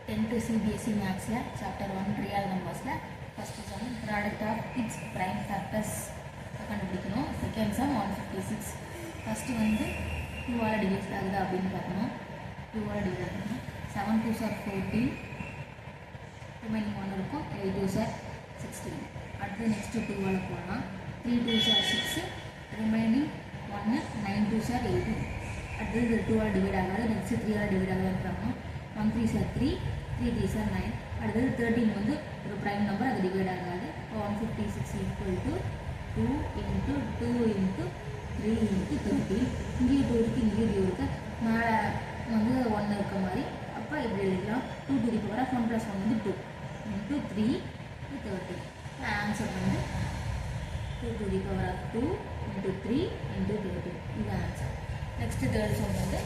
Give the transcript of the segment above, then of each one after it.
10th CBSE Maths Chapter 1 Real Numbers first sum product of its prime factors கண்டுபிடிக்கணும். Second sum 156. First வந்து 2 all divide ஆகுது அப்படின்னு பார்க்கணும். 2 all divide ஆகணும். 7 2s are 14, remaining 1 இருக்கும். 8 2s are 16. அடுத்து next 2 all போகலாம். 3 2s are 6, remaining 1, 9 2s are 18. அடுத்தது 2 ஆல் டிவைட் ஆகாது. நெக்ஸ்ட் 3 ஆல் டிவைட் ஆகுதுன்னு பார்க்கணும். 1 3s are 3, 3 3s are 9. அடுத்தது 13 வந்து ஒரு ப்ரைம் நம்பர், அது டிவைட் ஆகாது. 156 equal to 2 into 2 into 3 into 13. இங்கே 2 இருக்குது, இங்கே 2 இருக்குது. மேலே வந்து 1 இருக்க மாதிரி. அப்போ இப்படி எழுதிக்கலாம். 2 to the power of 1 plus 1 வந்து 2 into 3 into 13. ஆன்சர் வந்து 2 to the power of 2 into 3 into 13. இது ஆன்சர். நெக்ஸ்ட் தேர்ட் சம் வந்து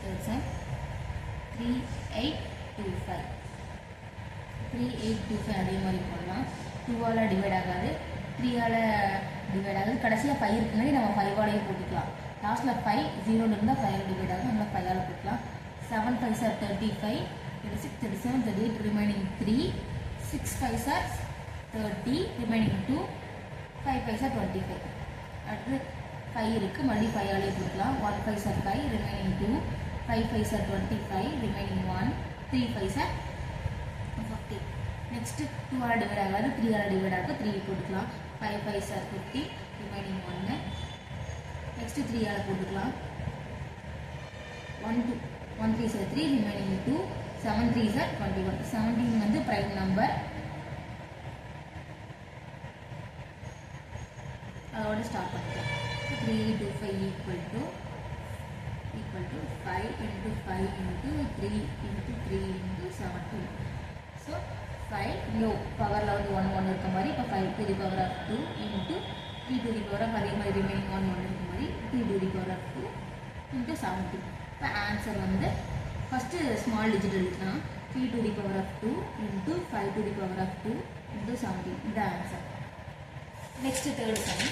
தேர்ட் சம் 3825. 3825 அதே மாதிரி போடலாம். 2 ஆல் டிவைட் ஆகாது, 3 ஆல் டிவைட் ஆகுது. கடைசியில் 5 இருக்குனாடி நம்ம 5 ஆலையே போட்டுக்கலாம். லாஸ்ட்டில் 5 0 இருந்தால் 5 ஆல் டிவைட் ஆகும். நம்ம 5 ஆல் போட்டுக்கலாம். 7 5s are 35, 36 37 38, remaining 3. 6 5s are 30, remaining 2. 5 5s are 25. அடுத்து 5 இருக்குது, மறுபடியும் 5 ஆலையே போட்டுக்கலாம். 1 5s are 5, remaining 2. 5 5s are 25, remaining 1. 3 5s are 50. Next 2 all divide ஆகாது, 3 ஆல் டிவைட் ஆகும். 3 போட்டுக்கலாம். 5 5s are 50, remaining 1. Next 3 all போட்டுக்கலாம். 1 3s are 3, remaining 2. 7 3s are 21. 17 வந்து prime number. அதோட ஸ்டார்ட் பண்ணிக்கலாம். 3 into 5 equal to 5 into 5 into 3 into 3 into 17. So 5 no power ல வந்து 1 1 இருக்க மாதிரி. இப்போ 5 to the power of 2 into 3 to the power of அதே மாதிரி ரிமைனிங் 1 1 இருக்க மாதிரி 3 to the power of 2 into 17. இப்போ ஆன்சர் வந்து ஃபஸ்ட்டு ஸ்மால் டிஜிட் எழுதிக்கலாம். 3 to the power of 2 into 5 to the power of 2 into 17. இந்த ஆன்சர். Next third sum